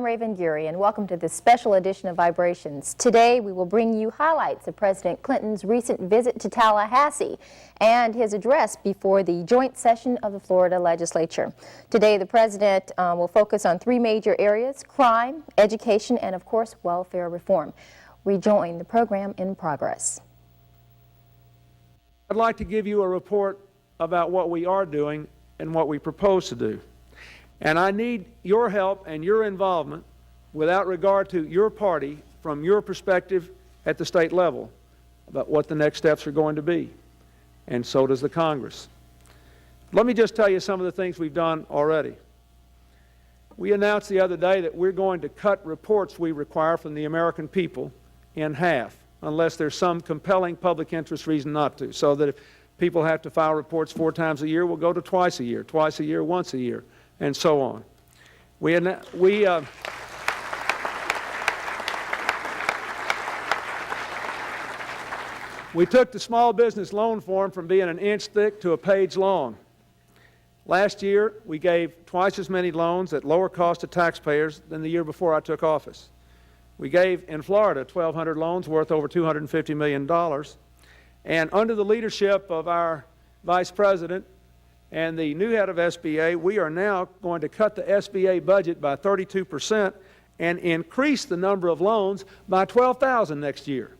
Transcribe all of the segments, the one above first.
Raven Geary, and welcome to this special edition of Vibrations. Today we will bring you highlights of President Clinton's recent visit to Tallahassee and his address before the joint session of the Florida legislature. Today the President will focus on three major areas: crime, education, and of course welfare reform. Rejoin the program in progress. I'd like to give you a report about what we are doing and what we propose to do. And I need your help and your involvement without regard to your party from your perspective at the state level about what the next steps are going to be. And so does the Congress. Let me just tell you some of the things we've done already. We announced the other day that we're going to cut reports we require from the American people in half, unless there's some compelling public interest reason not to. So that if people have to file reports 4 times a year, we'll go to twice a year, once a year, and so on. We took the small business loan form from being an inch thick to a page long. Last year, we gave twice as many loans at lower cost to taxpayers than the year before I took office. We gave, in Florida, 1,200 loans worth over $250 million. And under the leadership of our Vice President and the new head of SBA, we are now going to cut the SBA budget by 32% and increase the number of loans by 12,000 next year.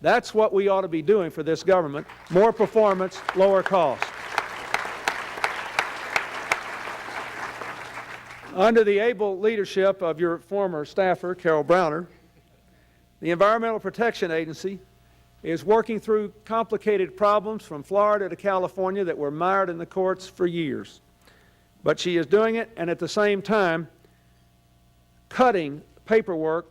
That's what we ought to be doing for this government: more performance, lower cost. Under the able leadership of your former staffer, Carol Browner, the Environmental Protection Agency is working through complicated problems from Florida to California that were mired in the courts for years. But she is doing it, and at the same time cutting paperwork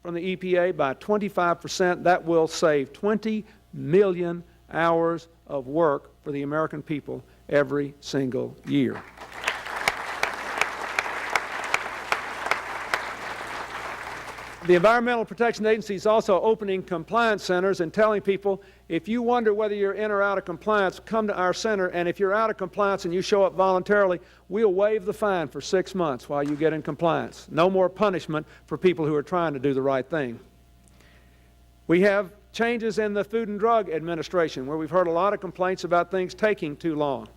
from the EPA by 25%. That will save 20 million hours of work for the American people every single year. The Environmental Protection Agency is also opening compliance centers and telling people, if you wonder whether you're in or out of compliance, come to our center, and if you're out of compliance and you show up voluntarily, we'll waive the fine for 6 months while you get in compliance. No more punishment for people who are trying to do the right thing. We have changes in the Food and Drug Administration, where we've heard a lot of complaints about things taking too long.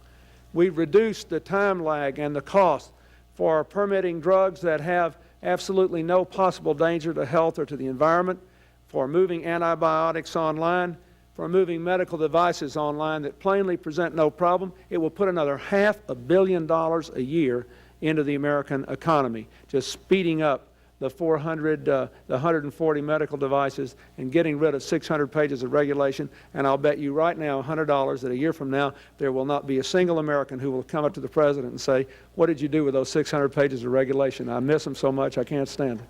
We've reduced the time lag and the cost for permitting drugs that have absolutely no possible danger to health or to the environment, for moving antibiotics online, for moving medical devices online that plainly present no problem. It will put another $500 million a year into the American economy, just speeding up the 140 medical devices and getting rid of 600 pages of regulation. And I'll bet you right now $100 that a year from now there will not be a single American who will come up to the President and say, "What did you do with those 600 pages of regulation? I miss them so much I can't stand it."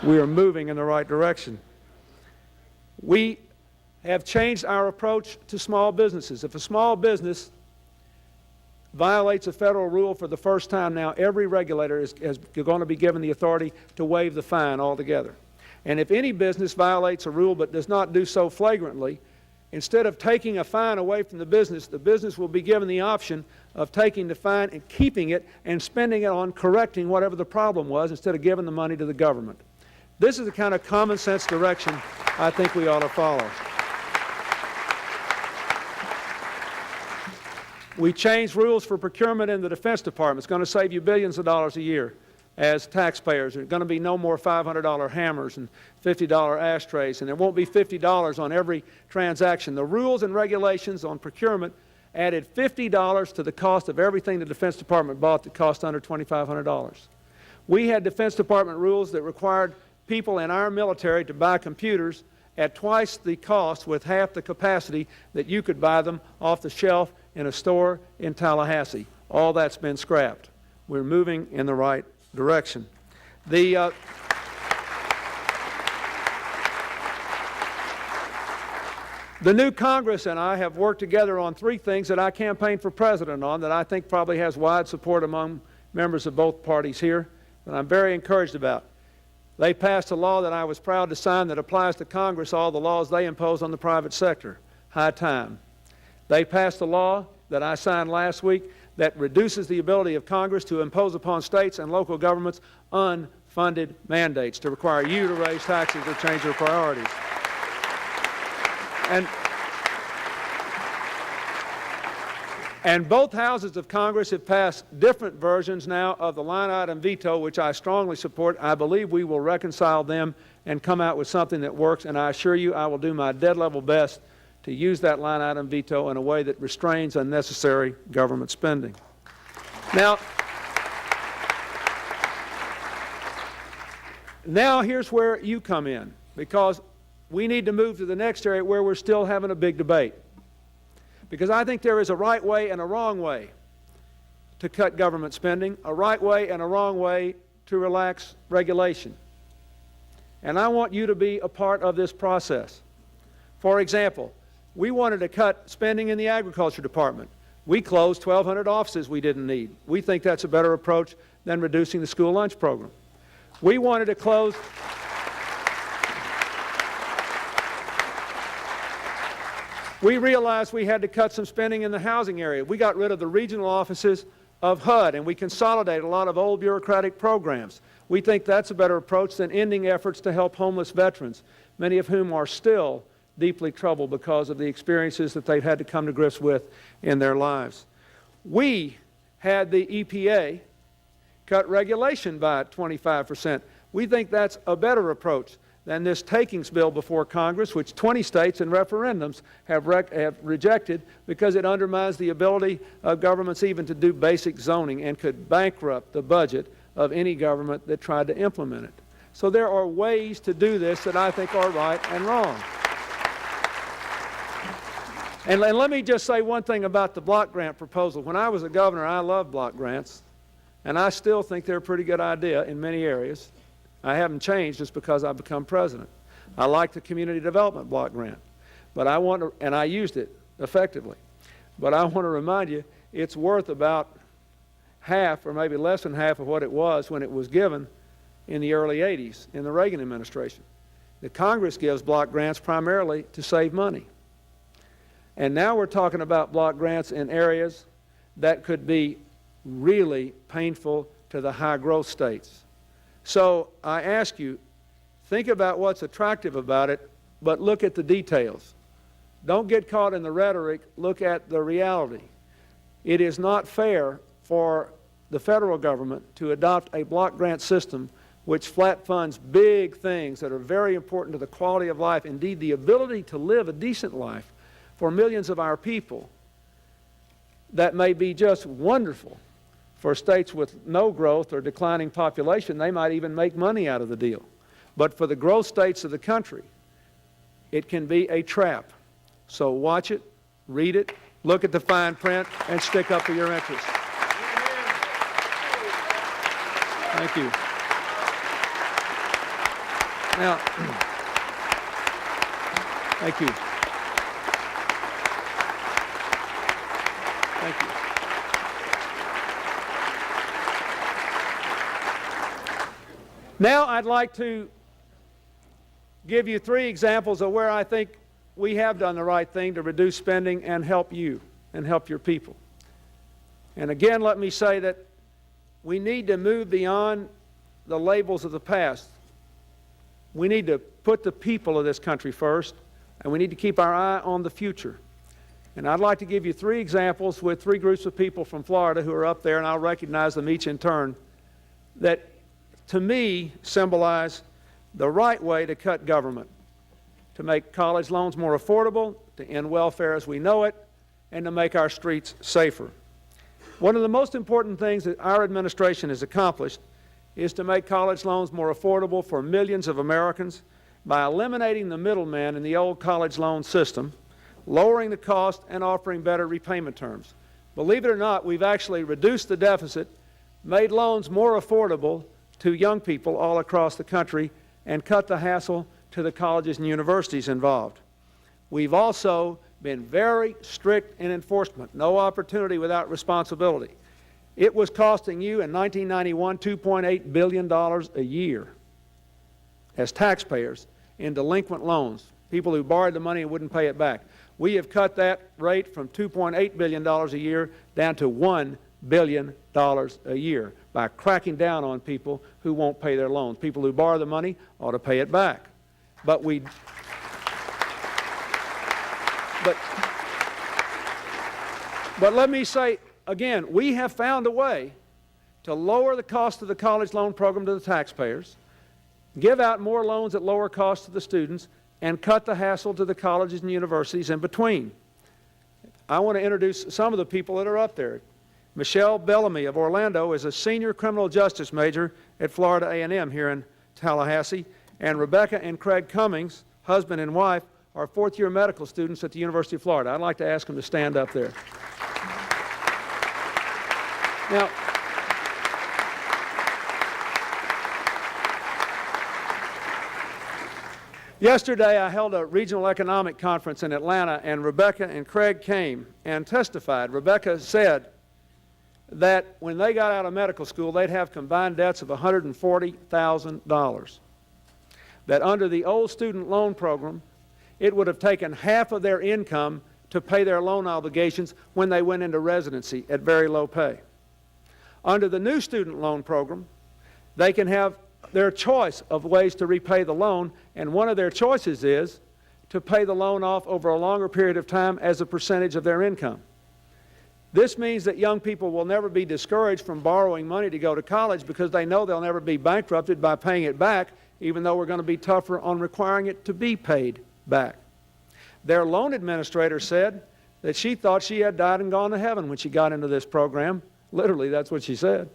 We are moving in the right direction. We have changed our approach to small businesses. If a small business violates a federal rule for the first time now, every regulator is going to be given the authority to waive the fine altogether. And if any business violates a rule but does not do so flagrantly, instead of taking a fine away from the business will be given the option of taking the fine and keeping it and spending it on correcting whatever the problem was, instead of giving the money to the government. This is the kind of common sense direction I think we ought to follow. We changed rules for procurement in the Defense Department. It's going to save you billions of dollars a year as taxpayers. There's going to be no more $500 hammers and $50 ashtrays, and there won't be $50 on every transaction. The rules and regulations on procurement added $50 to the cost of everything the Defense Department bought that cost under $2,500. We had Defense Department rules that required people in our military to buy computers at twice the cost with half the capacity that you could buy them off the shelf in a store in Tallahassee. All that's been scrapped. We're moving in the right direction. The new Congress and I have worked together on 3 things that I campaigned for president on that I think probably has wide support among members of both parties here, that I'm very encouraged about. They passed a law that I was proud to sign that applies to Congress all the laws they impose on the private sector. High time. They passed a law that I signed last week that reduces the ability of Congress to impose upon states and local governments funded mandates to require you to raise taxes or change your priorities. And both houses of Congress have passed different versions now of the line item veto, which I strongly support. I believe we will reconcile them and come out with something that works, and I assure you I will do my dead level best to use that line item veto in a way that restrains unnecessary government spending. Now here's where you come in, because we need to move to the next area where we're still having a big debate. Because I think there is a right way and a wrong way to cut government spending, a right way and a wrong way to relax regulation. And I want you to be a part of this process. For example, we wanted to cut spending in the Agriculture Department. We closed 1,200 offices we didn't need. We think that's a better approach than reducing the school lunch program. We wanted to close... We realized we had to cut some spending in the housing area. We got rid of the regional offices of HUD, and we consolidated a lot of old bureaucratic programs. We think that's a better approach than ending efforts to help homeless veterans, many of whom are still deeply troubled because of the experiences that they've had to come to grips with in their lives. We had the EPA cut regulation by 25%. We think that's a better approach than this takings bill before Congress, which 20 states in referendums have rejected because it undermines the ability of governments even to do basic zoning and could bankrupt the budget of any government that tried to implement it. So there are ways to do this that I think are right and wrong. And let me just say one thing about the block grant proposal. When I was a governor, I loved block grants, and I still think they're a pretty good idea in many areas. I haven't changed just because I've become president. I like the community development block grant, but I want to, and I used it effectively. But I want to remind you, it's worth about half or maybe less than half of what it was when it was given in the early 80s in the Reagan administration. The Congress gives block grants primarily to save money. And now we're talking about block grants in areas that could be really painful to the high growth states. So I ask you, think about what's attractive about it, but look at the details. Don't get caught in the rhetoric, look at the reality. It is not fair for the federal government to adopt a block grant system which flat funds big things that are very important to the quality of life, indeed the ability to live a decent life for millions of our people. That may be just wonderful for states with no growth or declining population. They might even make money out of the deal. But for the growth states of the country, it can be a trap. So watch it, read it, look at the fine print, and stick up for your interests. Thank you. Now, thank you. Thank you. Now I'd like to give you 3 examples of where I think we have done the right thing to reduce spending and help you and help your people. And again, let me say that we need to move beyond the labels of the past. We need to put the people of this country first, and we need to keep our eye on the future. And I'd like to give you 3 examples with 3 groups of people from Florida who are up there, and I'll recognize them each in turn, that to me symbolize the right way to cut government, to make college loans more affordable, to end welfare as we know it, and to make our streets safer. One of the most important things that our administration has accomplished is to make college loans more affordable for millions of Americans by eliminating the middleman in the old college loan system, lowering the cost, and offering better repayment terms. Believe it or not, we've actually reduced the deficit, made loans more affordable to young people all across the country, and cut the hassle to the colleges and universities involved. We've also been very strict in enforcement. No opportunity without responsibility. It was costing you in 1991 $2.8 billion a year as taxpayers in delinquent loans, people who borrowed the money and wouldn't pay it back. We have cut that rate from $2.8 billion a year down to $1 billion a year by cracking down on people who won't pay their loans. People who borrow the money ought to pay it back. But let me say again, we have found a way to lower the cost of the college loan program to the taxpayers, give out more loans at lower cost to the students, and cut the hassle to the colleges and universities in between. I want to introduce some of the people that are up there. Michelle Bellamy of Orlando is a senior criminal justice major at Florida A&M here in Tallahassee, and Rebecca and Craig Cummings, husband and wife, are fourth-year medical students at the University of Florida. I'd like to ask them to stand up there. Now, yesterday I held a regional economic conference in Atlanta, and Rebecca and Craig came and testified. Rebecca said that when they got out of medical school, they'd have combined debts of $140,000. That under the old student loan program, it would have taken half of their income to pay their loan obligations when they went into residency at very low pay. Under the new student loan program, they can have their choice of ways to repay the loan, and one of their choices is to pay the loan off over a longer period of time as a percentage of their income. This means that young people will never be discouraged from borrowing money to go to college because they know they'll never be bankrupted by paying it back, even though we're going to be tougher on requiring it to be paid back. Their loan administrator said that she thought she had died and gone to heaven when she got into this program. Literally, that's what she said,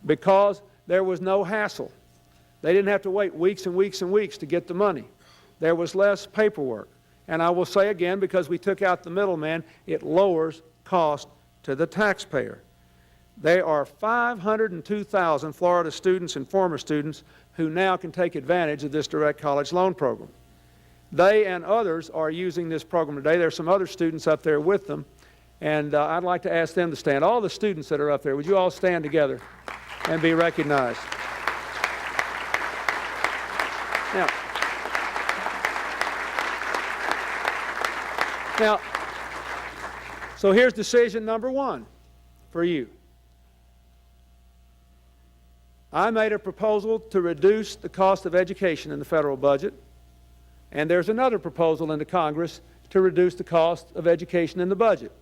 because there was no hassle. They didn't have to wait weeks and weeks and weeks to get the money. There was less paperwork. And I will say again, because we took out the middleman, it lowers cost to the taxpayer. There are 502,000 Florida students and former students who now can take advantage of this direct college loan program. They and others are using this program today. There are some other students up there with them, and I'd like to ask them to stand. All the students that are up there, would you all stand together and be recognized? Now, so here's decision number one for you. I made a proposal to reduce the cost of education in the federal budget, and there's another proposal in the Congress to reduce the cost of education in the budget.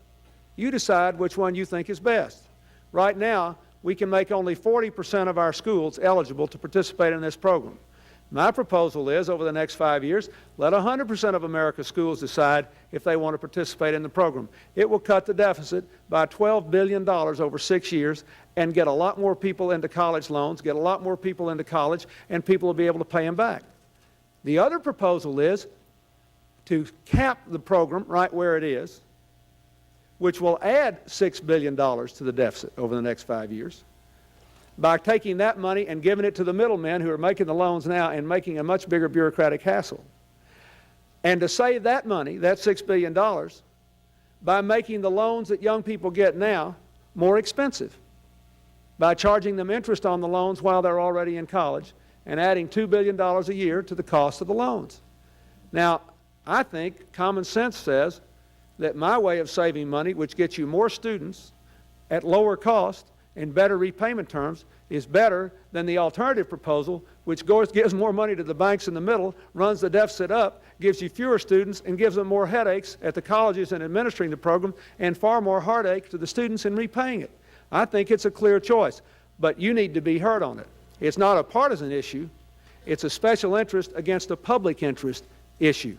You decide which one you think is best. Right now, we can make only 40% of our schools eligible to participate in this program. My proposal is, over the next 5 years, let 100% of America's schools decide if they want to participate in the program. It will cut the deficit by $12 billion over 6 years and get a lot more people into college loans, get a lot more people into college, and people will be able to pay them back. The other proposal is to cap the program right where it is, which will add $6 billion to the deficit over the next 5 years, by taking that money and giving it to the middlemen who are making the loans now and making a much bigger bureaucratic hassle. And to save that money, that $6 billion, by making the loans that young people get now more expensive, by charging them interest on the loans while they're already in college, and adding $2 billion a year to the cost of the loans. Now, I think common sense says that my way of saving money, which gets you more students at lower cost and better repayment terms, is better than the alternative proposal, which gives more money to the banks in the middle, runs the deficit up, gives you fewer students, and gives them more headaches at the colleges in administering the program, and far more heartache to the students in repaying it. I think it's a clear choice, but you need to be heard on it. It's not a partisan issue. It's a special interest against a public interest issue.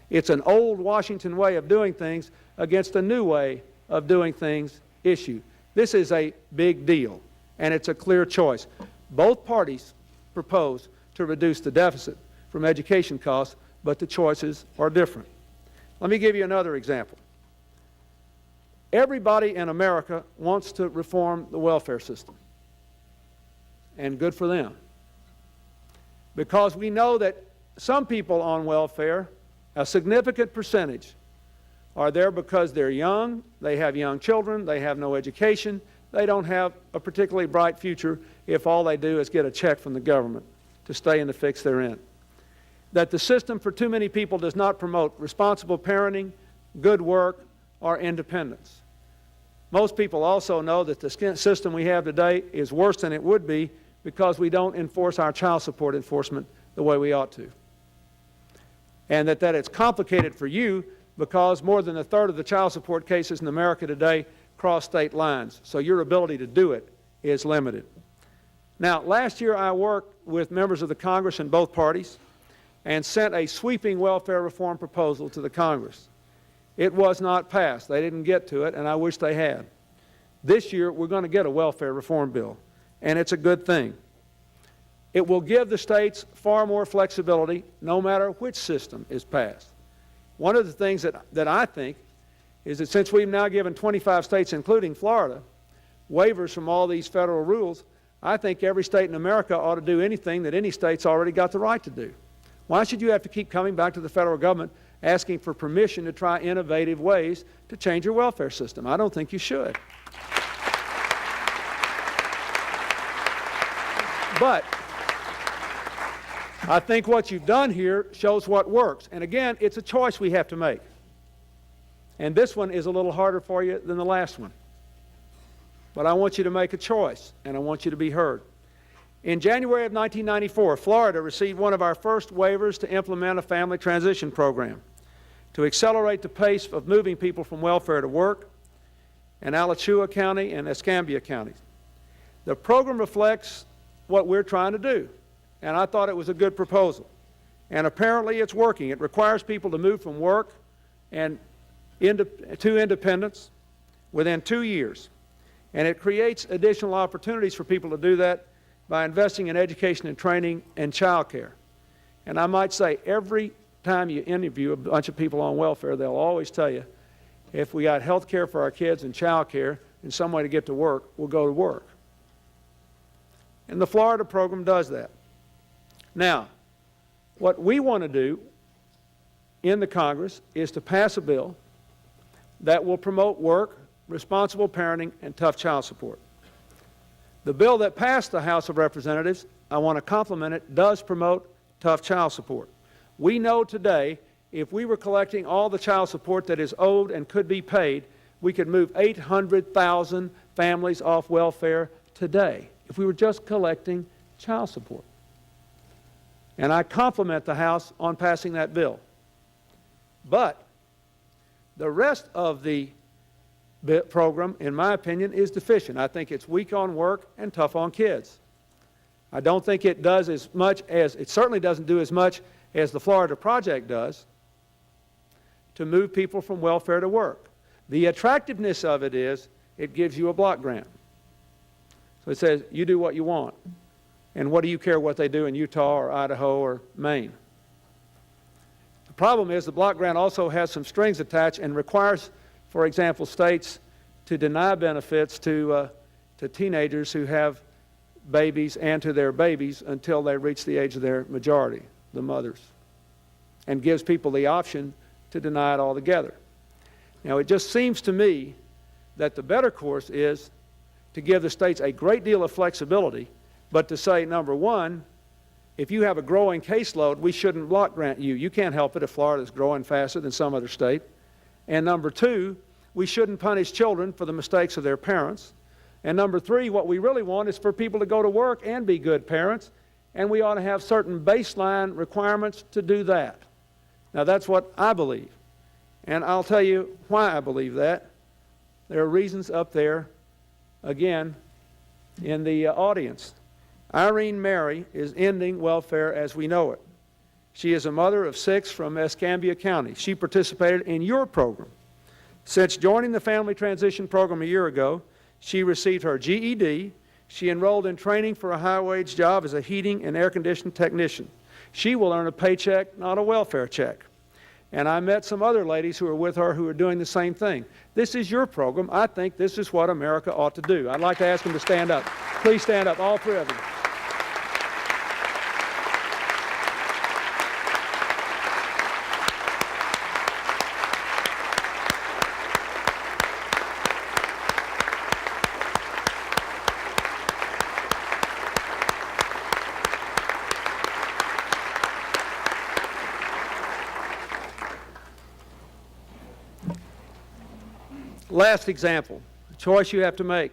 It's an old Washington way of doing things against a new way of doing things issue. This is a big deal, and it's a clear choice. Both parties propose to reduce the deficit from education costs, but the choices are different. Let me give you another example. Everybody in America wants to reform the welfare system, and good for them, because we know that some people on welfare, a significant percentage, are there because they're young, they have young children, they have no education, they don't have a particularly bright future if all they do is get a check from the government to stay in the fix they're in. That the system for too many people does not promote responsible parenting, good work, or independence. Most people also know that the system we have today is worse than it would be because we don't enforce our child support enforcement the way we ought to. And that it's complicated for you because more than a third of the child support cases in America today cross state lines. So your ability to do it is limited. Now, last year I worked with members of the Congress in both parties and sent a sweeping welfare reform proposal to the Congress. It was not passed. They didn't get to it, and I wish they had. This year, we're going to get a welfare reform bill, and it's a good thing. It will give the states far more flexibility, no matter which system is passed. One of the things that I think is that since we've now given 25 states, including Florida, waivers from all these federal rules, I think every state in America ought to do anything that any state's already got the right to do. Why should you have to keep coming back to the federal government asking for permission to try innovative ways to change your welfare system? I don't think you should. But I think what you've done here shows what works. And again, it's a choice we have to make. And this one is a little harder for you than the last one. But I want you to make a choice, and I want you to be heard. In January of 1994, Florida received one of our first waivers to implement a family transition program to accelerate the pace of moving people from welfare to work in Alachua County and Escambia counties. The program reflects what we're trying to do, and I thought it was a good proposal. And apparently it's working. It requires people to move from work and to independence within 2 years. And it creates additional opportunities for people to do that by investing in education and training and child care. And I might say every time you interview a bunch of people on welfare, they'll always tell you, if we got health care for our kids and child care and some way to get to work, we'll go to work. And the Florida program does that. Now, what we want to do in the Congress is to pass a bill that will promote work, responsible parenting, and tough child support. The bill that passed the House of Representatives, I want to compliment it, does promote tough child support. We know today, if we were collecting all the child support that is owed and could be paid, we could move 800,000 families off welfare today, if we were just collecting child support. And I compliment the House on passing that bill. But the rest of the program, in my opinion, is deficient. I think it's weak on work and tough on kids. I don't think it does as much as, it certainly doesn't do as much as the Florida Project does to move people from welfare to work. The attractiveness of it is it gives you a block grant. So it says, you do what you want. And what do you care what they do in Utah or Idaho or Maine? The problem is the block grant also has some strings attached and requires, for example, states to deny benefits to teenagers who have babies and to their babies until they reach the age of their majority, the mothers, and gives people the option to deny it altogether. Now, it just seems to me that the better course is to give the states a great deal of flexibility, but to say, number one, if you have a growing caseload, we shouldn't block grant you. You can't help it if Florida's growing faster than some other state. And number two, we shouldn't punish children for the mistakes of their parents. And number three, what we really want is for people to go to work and be good parents, and we ought to have certain baseline requirements to do that. Now, that's what I believe. And I'll tell you why I believe that. There are reasons up there, again, in the audience. Irene Mary is ending welfare as we know it. She is a mother of 6 from Escambia County. She participated in your program. Since joining the Family Transition Program a year ago, she received her GED. She enrolled in training for a high-wage job as a heating and air conditioning technician. She will earn a paycheck, not a welfare check. And I met some other ladies who are with her who are doing the same thing. This is your program. I think this is what America ought to do. I'd like to ask them to stand up. Please stand up, all 3 of you. Last example. choice you have to make.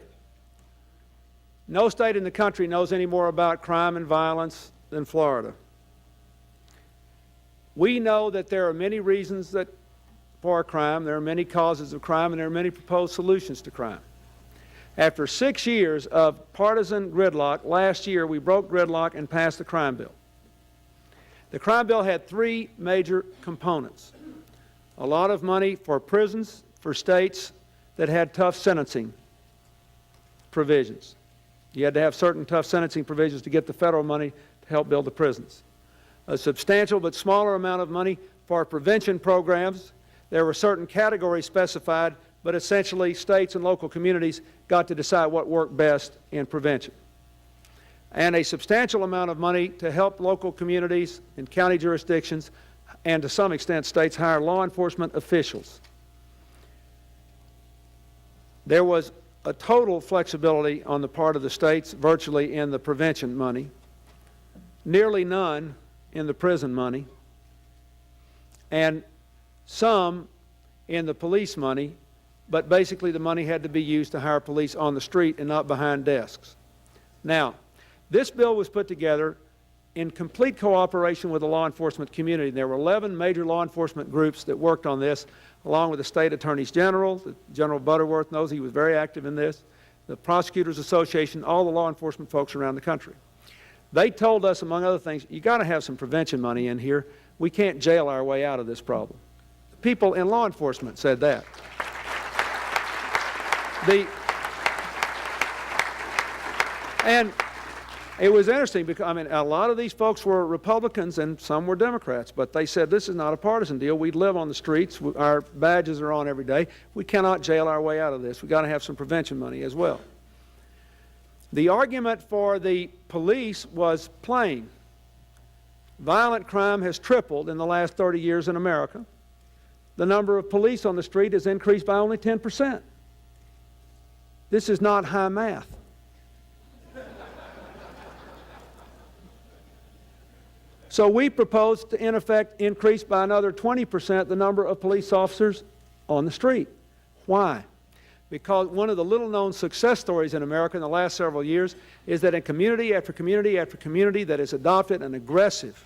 No state in the country knows any more about crime and violence than Florida. We know that there are many reasons for crime, there are many causes of crime, and there are many proposed solutions to crime. After 6 years of partisan gridlock, last year we broke gridlock and passed the crime bill. The crime bill had 3 major components. A lot of money for prisons for states that had tough sentencing provisions. You had to have certain tough sentencing provisions to get the federal money to help build the prisons. A substantial but smaller amount of money for prevention programs. There were certain categories specified, but essentially states and local communities got to decide what worked best in prevention. And a substantial amount of money to help local communities and county jurisdictions, and to some extent states, hire law enforcement officials. There was a total flexibility on the part of the states virtually in the prevention money, nearly none in the prison money, and some in the police money, but basically the money had to be used to hire police on the street and not behind desks. Now, this bill was put together in complete cooperation with the law enforcement community. There were 11 major law enforcement groups that worked on this, along with the state attorneys general. General Butterworth knows he was very active in this, the Prosecutors Association, all the law enforcement folks around the country. They told us, among other things, you got to have some prevention money in here. We can't jail our way out of this problem. People in law enforcement said that. And it was interesting because, I mean, a lot of these folks were Republicans and some were Democrats, but they said this is not a partisan deal. We live on the streets. Our badges are on every day. We cannot jail our way out of this. We've got to have some prevention money as well. The argument for the police was plain. Violent crime has tripled in the last 30 years in America. The number of police on the street has increased by only 10%. This is not high math. So we proposed to, in effect, increase by another 20% the number of police officers on the street. Why? Because one of the little-known success stories in America in the last several years is that in community after community after community that has adopted an aggressive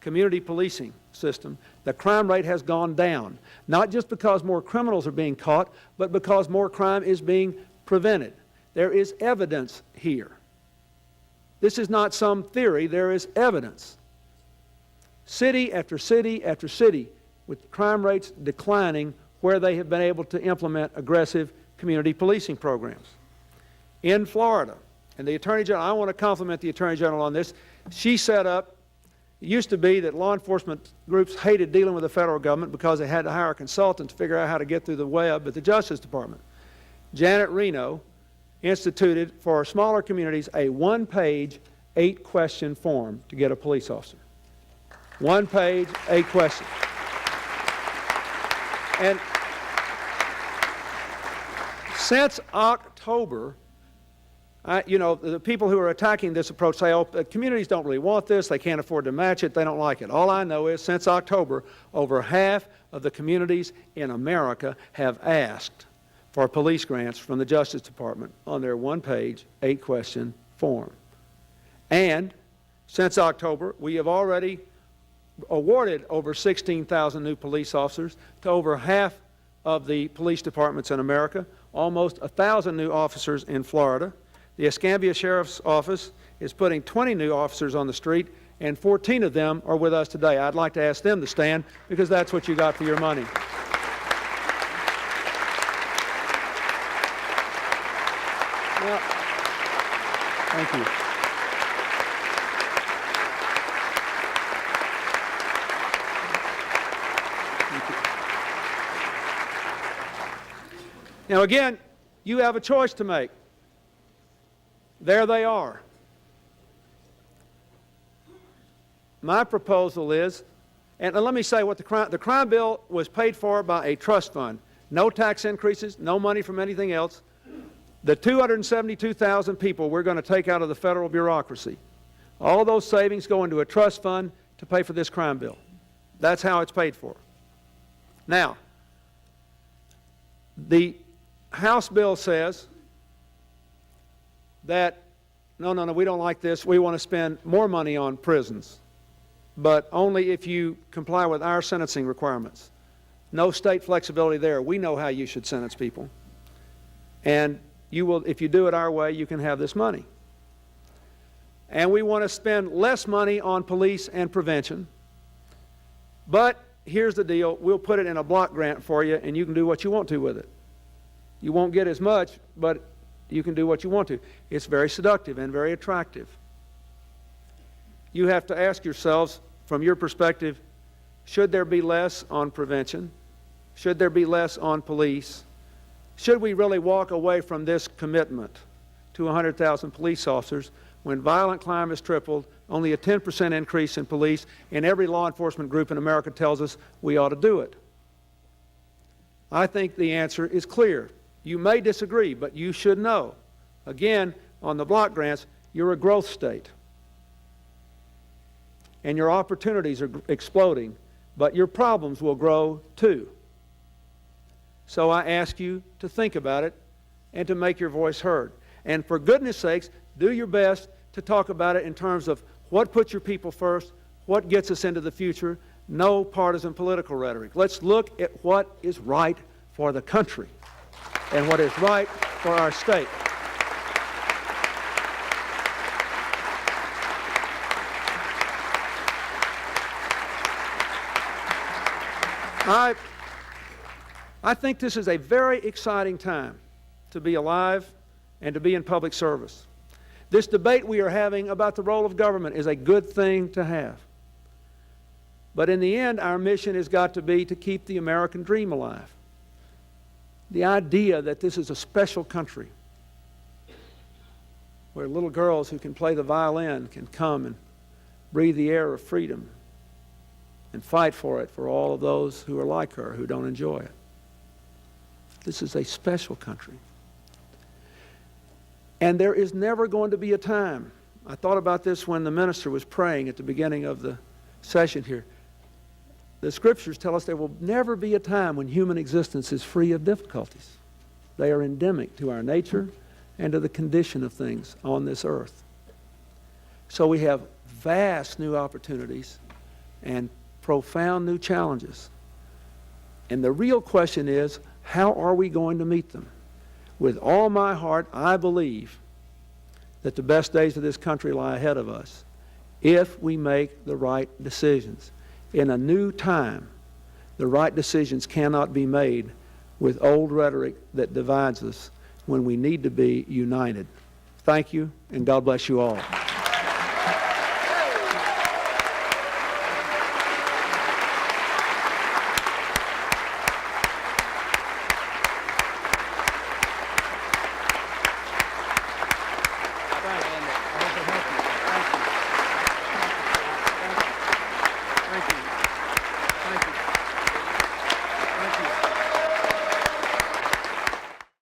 community policing system, the crime rate has gone down. Not just because more criminals are being caught, but because more crime is being prevented. There is evidence here. This is not some theory, there is evidence. City after city after city, with crime rates declining where they have been able to implement aggressive community policing programs. In Florida, and the Attorney General, I want to compliment the Attorney General on this, she set up, it used to be that law enforcement groups hated dealing with the federal government because they had to hire a consultant to figure out how to get through the web at the Justice Department. Janet Reno instituted for smaller communities a one-page, 8-question form to get a police officer. One page, 8 questions. And since October, the people who are attacking this approach say, oh, communities don't really want this, they can't afford to match it, they don't like it. All I know is since October, over half of the communities in America have asked for police grants from the Justice Department on their one-page, 8-question form. And since October, we have already awarded over 16,000 new police officers to over half of the police departments in America, almost 1,000 new officers in Florida. The Escambia Sheriff's Office is putting 20 new officers on the street, and 14 of them are with us today. I'd like to ask them to stand because that's what you got for your money. Now, thank you. Now again, you have a choice to make. There they are. My proposal is, and let me say what the crime bill was paid for by a trust fund. No tax increases, no money from anything else. The 272,000 people we're going to take out of the federal bureaucracy, all those savings go into a trust fund to pay for this crime bill. That's how it's paid for. Now, The House bill says that, no, we don't like this. We want to spend more money on prisons, but only if you comply with our sentencing requirements. No state flexibility there. We know how you should sentence people. And you will, if you do it our way, you can have this money. And we want to spend less money on police and prevention. But here's the deal. We'll put it in a block grant for you, and you can do what you want to with it. You won't get as much, but you can do what you want to. It's very seductive and very attractive. You have to ask yourselves, from your perspective, should there be less on prevention? Should there be less on police? Should we really walk away from this commitment to 100,000 police officers when violent crime has tripled, only a 10% increase in police, and every law enforcement group in America tells us we ought to do it? I think the answer is clear. You may disagree, but you should know. Again, on the block grants, you're a growth state. And your opportunities are exploding, but your problems will grow too. So I ask you to think about it and to make your voice heard. And for goodness sakes, do your best to talk about it in terms of what puts your people first, what gets us into the future, no partisan political rhetoric. Let's look at what is right for the country and what is right for our state. I think this is a very exciting time to be alive and to be in public service. This debate we are having about the role of government is a good thing to have. But in the end, our mission has got to be to keep the American dream alive. The idea that this is a special country where little girls who can play the violin can come and breathe the air of freedom and fight for it for all of those who are like her, who don't enjoy it. This is a special country. And there is never going to be a time, I thought about this when the minister was praying at the beginning of the session here. The scriptures tell us there will never be a time when human existence is free of difficulties. They are endemic to our nature and to the condition of things on this earth. So we have vast new opportunities and profound new challenges. And the real question is, how are we going to meet them? With all my heart, I believe that the best days of this country lie ahead of us if we make the right decisions. In a new time, the right decisions cannot be made with old rhetoric that divides us when we need to be united. Thank you, and God bless you all.